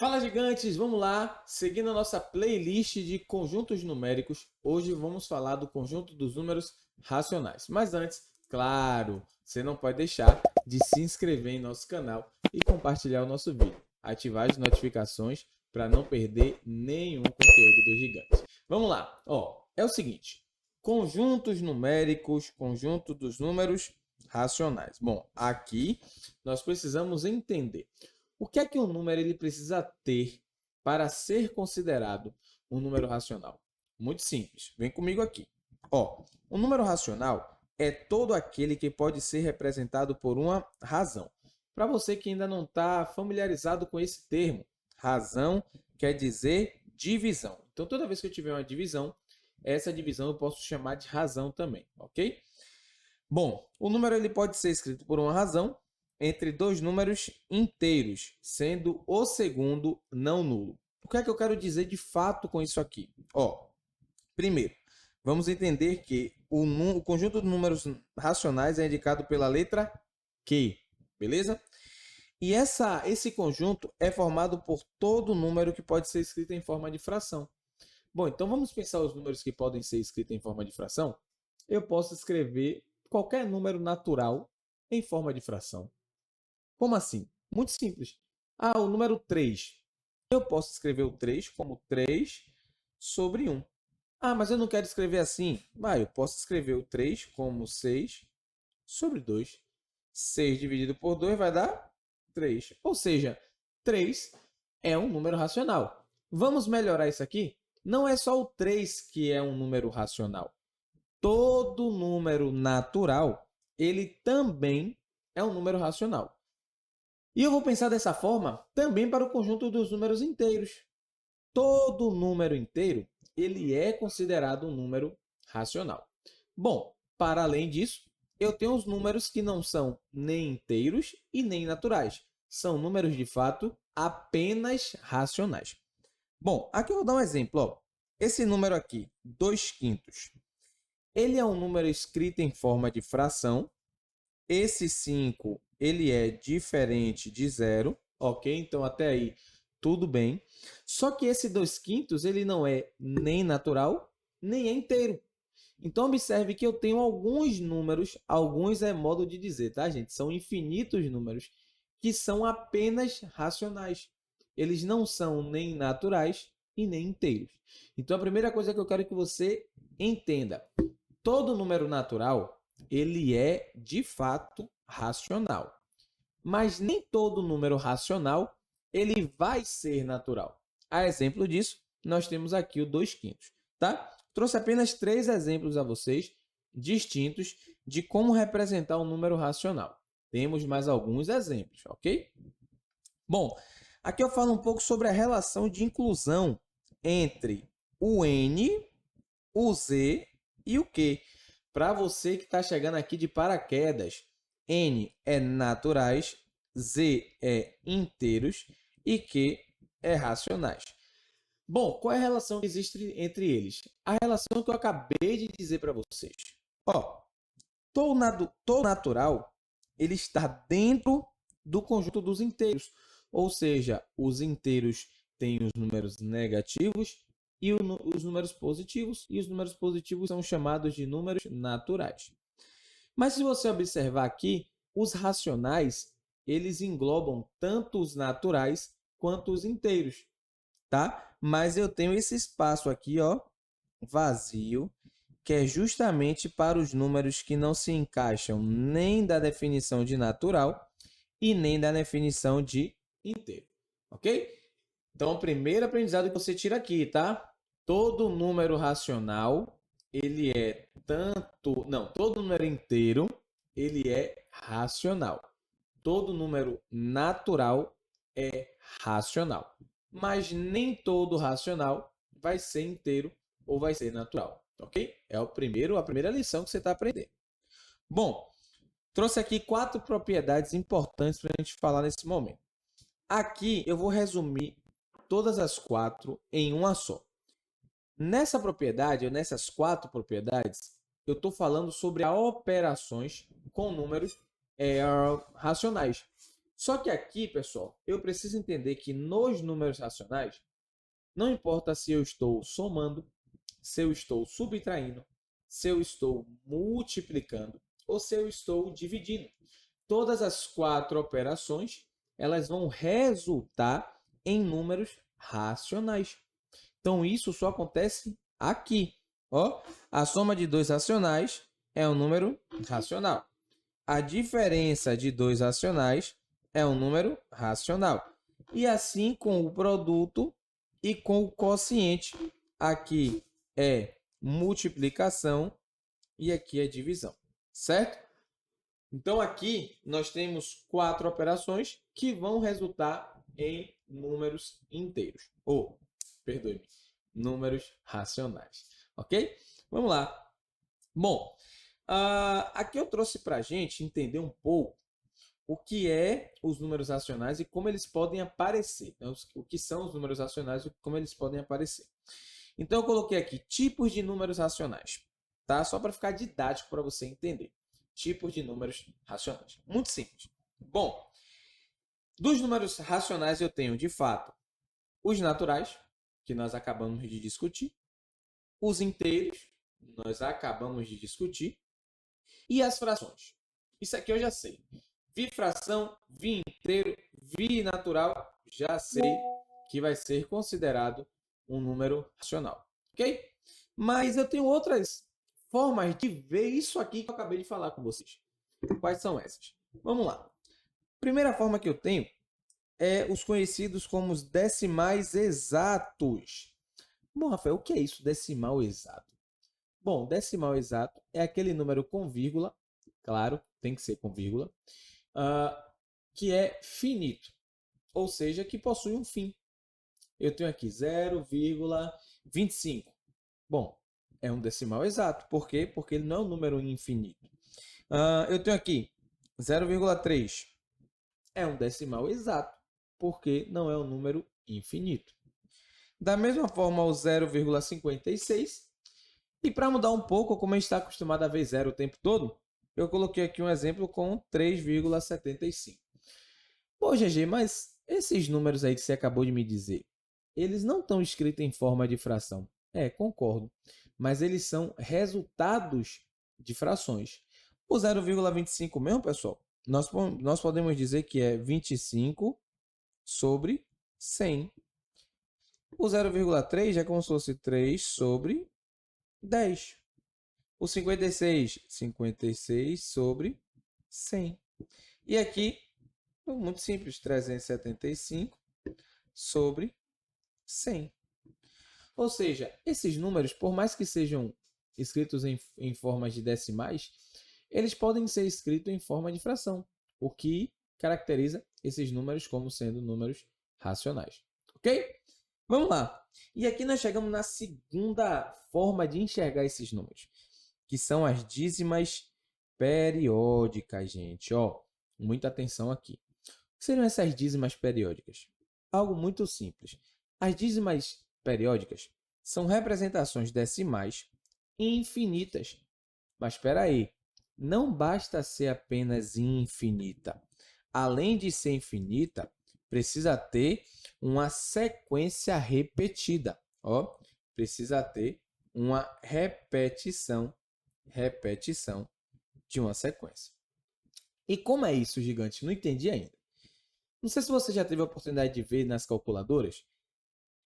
Fala, gigantes! Vamos lá! Seguindo a nossa playlist de conjuntos numéricos, hoje vamos falar do conjunto dos números racionais. Mas antes, claro, você não pode deixar de se inscrever em nosso canal e compartilhar o nosso vídeo. Ativar as notificações para não perder nenhum conteúdo do gigante. Vamos lá! É o seguinte, conjuntos numéricos, conjunto dos números racionais. Bom, aqui nós precisamos entender o que é que um número ele precisa ter para ser considerado um número racional? Muito simples. Vem comigo aqui. Um número racional é todo aquele que pode ser representado por uma razão. Para você que ainda não está familiarizado com esse termo, razão quer dizer divisão. Então, toda vez que eu tiver uma divisão, essa divisão eu posso chamar de razão também, ok? Bom, o número ele pode ser escrito por uma razão entre dois números inteiros, sendo o segundo não nulo. O que é que eu quero dizer de fato com isso aqui? Primeiro, vamos entender que o conjunto de números racionais é indicado pela letra Q, beleza? E esse conjunto é formado por todo número que pode ser escrito em forma de fração. Bom, então vamos pensar os números que podem ser escritos em forma de fração? Eu posso escrever qualquer número natural em forma de fração. Como assim? Muito simples. O número 3. Eu posso escrever o 3 como 3 sobre 1. Mas eu não quero escrever assim. Eu posso escrever o 3 como 6 sobre 2. 6 dividido por 2 vai dar 3. Ou seja, 3 é um número racional. Vamos melhorar isso aqui? Não é só o 3 que é um número racional. Todo número natural, ele também é um número racional. E eu vou pensar dessa forma também para o conjunto dos números inteiros. Todo número inteiro, ele é considerado um número racional. Bom, para além disso, eu tenho os números que não são nem inteiros e nem naturais. São números, de fato, apenas racionais. Bom, aqui eu vou dar um exemplo. Esse número aqui, 2/5, ele é um número escrito em forma de fração. Esse 5 ele é diferente de zero, ok? Então, até aí, tudo bem. Só que esse 2/5 ele não é nem natural, nem é inteiro. Então, observe que eu tenho alguns números, alguns é modo de dizer, tá, gente? São infinitos números que são apenas racionais. Eles não são nem naturais e nem inteiros. Então, a primeira coisa que eu quero que você entenda, todo número natural, ele é, de fato, racional. Mas nem todo número racional, ele vai ser natural. A exemplo disso, nós temos aqui o 2/5, tá? Trouxe apenas 3 exemplos a vocês, distintos, de como representar um número racional. Temos mais alguns exemplos, ok? Bom, aqui eu falo um pouco sobre a relação de inclusão entre o N, o Z e o Q. Para você que está chegando aqui de paraquedas, N é naturais, Z é inteiros e Q é racionais. Bom, qual é a relação que existe entre eles? A relação que eu acabei de dizer para vocês. Todo natural ele está dentro do conjunto dos inteiros. Ou seja, os inteiros têm os números negativos e os números positivos, e os números positivos são chamados de números naturais. Mas se você observar aqui, os racionais, eles englobam tanto os naturais quanto os inteiros, tá? Mas eu tenho esse espaço aqui, vazio, que é justamente para os números que não se encaixam nem da definição de natural e nem da definição de inteiro, ok? Então, o primeiro aprendizado que você tira aqui, tá? Todo número racional, ele é todo número inteiro, ele é racional. Todo número natural é racional. Mas nem todo racional vai ser inteiro ou vai ser natural, ok? É a primeira lição que você está aprendendo. Bom, trouxe aqui 4 propriedades importantes para a gente falar nesse momento. Aqui eu vou resumir todas as 4 em uma só. Nessa propriedade, ou nessas 4 propriedades, eu estou falando sobre operações com números racionais. Só que aqui, pessoal, eu preciso entender que nos números racionais, não importa se eu estou somando, se eu estou subtraindo, se eu estou multiplicando ou se eu estou dividindo. Todas as 4 operações, elas vão resultar em números racionais. Então, isso só acontece aqui. Ó, a soma de 2 racionais é um número racional. A diferença de 2 racionais é um número racional. E assim com o produto e com o quociente. Aqui é multiplicação e aqui é divisão, certo? Então, aqui nós temos 4 operações que vão resultar em números inteiros. Ou, perdoe-me, números racionais. Ok? Vamos lá. Bom, aqui eu trouxe para a gente entender um pouco o que é os números racionais e como eles podem aparecer. Né? O que são os números racionais e como eles podem aparecer. Então, eu coloquei aqui tipos de números racionais, tá? Só para ficar didático para você entender. Tipos de números racionais. Muito simples. Bom, dos números racionais eu tenho, de fato, os naturais, que nós acabamos de discutir, os inteiros, nós acabamos de discutir, e as frações. Isso aqui eu já sei. Vi fração, vi inteiro, vi natural, já sei que vai ser considerado um número racional, ok? Mas eu tenho outras formas de ver isso aqui que eu acabei de falar com vocês. Quais são essas? Vamos lá. Primeira forma que eu tenho é os conhecidos como os decimais exatos. Bom, Rafael, o que é isso, decimal exato? Bom, decimal exato é aquele número com vírgula, claro, tem que ser com vírgula, que é finito, ou seja, que possui um fim. Eu tenho aqui 0,25. Bom, é um decimal exato. Por quê? Porque ele não é um número infinito. Eu tenho aqui 0,3. É um decimal exato, porque não é um número infinito. Da mesma forma, o 0,56. E para mudar um pouco, como a gente está acostumado a ver zero o tempo todo, eu coloquei aqui um exemplo com 3,75. Pô, GG, mas esses números aí que você acabou de me dizer, eles não estão escritos em forma de fração. É, concordo. Mas eles são resultados de frações. O 0,25 mesmo, pessoal, nós podemos dizer que é 25 sobre 100. O 0,3 é como se fosse 3 sobre 10. O 56 sobre 100. E aqui, muito simples, 375 sobre 100. Ou seja, esses números, por mais que sejam escritos em formas de decimais, eles podem ser escritos em forma de fração, o que caracteriza esses números como sendo números racionais. Ok? Vamos lá. E aqui nós chegamos na segunda forma de enxergar esses números, que são as dízimas periódicas, gente. Ó, muita atenção aqui. O que seriam essas dízimas periódicas? Algo muito simples. As dízimas periódicas são representações decimais infinitas. Mas espera aí, não basta ser apenas infinita. Além de ser infinita, precisa ter uma sequência repetida. Ó, precisa ter uma repetição de uma sequência. E como é isso, gigante? Não entendi ainda. Não sei se você já teve a oportunidade de ver nas calculadoras.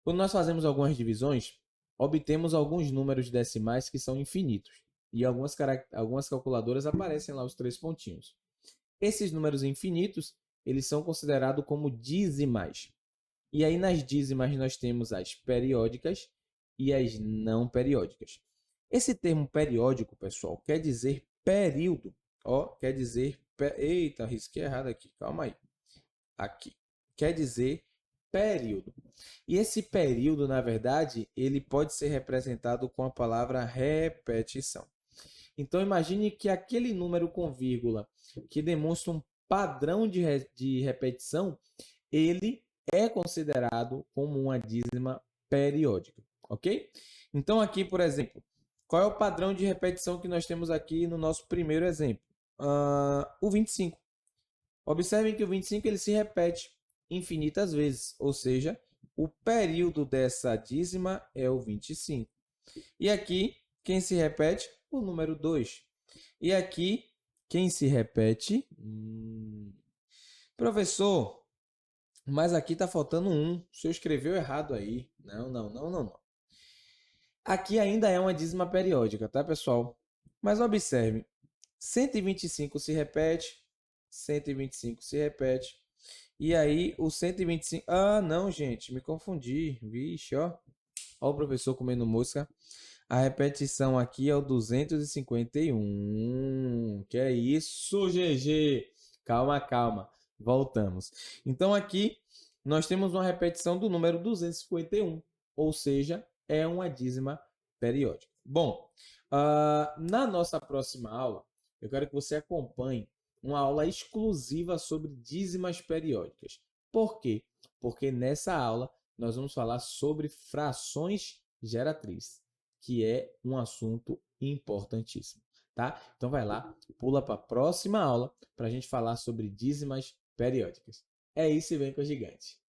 Quando nós fazemos algumas divisões, obtemos alguns números decimais que são infinitos. E algumas calculadoras aparecem lá os 3 pontinhos. Esses números infinitos, eles são considerados como dízimais. E aí nas dízimas nós temos as periódicas e as não periódicas. Esse termo periódico, pessoal, quer dizer período. Ó, quer dizer... Eita, risquei errado aqui. Calma aí. Aqui. Quer dizer período. E esse período, na verdade, ele pode ser representado com a palavra repetição. Então, imagine que aquele número com vírgula que demonstra um padrão de repetição, ele é considerado como uma dízima periódica, ok? Então, aqui, por exemplo, qual é o padrão de repetição que nós temos aqui no nosso primeiro exemplo? O 25. Observem que o 25 ele se repete infinitas vezes, ou seja, o período dessa dízima é o 25. E aqui, quem se repete? O número 2. E aqui, quem se repete? Professor, mas aqui está faltando um. O senhor escreveu errado aí. Não, não, não, não, não. Aqui ainda é uma dízima periódica, tá, pessoal? Mas observe, 125 se repete, 125 se repete. E aí, o 125... Ah, não, gente, me confundi. Vixe, ó. Ó o professor comendo mosca. A repetição aqui é o 251. Que é isso, GG? Calma, calma. Voltamos. Então, aqui nós temos uma repetição do número 251, ou seja, é uma dízima periódica. Bom, na nossa próxima aula, eu quero que você acompanhe uma aula exclusiva sobre dízimas periódicas. Por quê? Porque nessa aula nós vamos falar sobre frações geratrizes, que é um assunto importantíssimo, tá? Então vai lá, pula para a próxima aula para a gente falar sobre dízimas periódicas. É isso e vem com o gigante.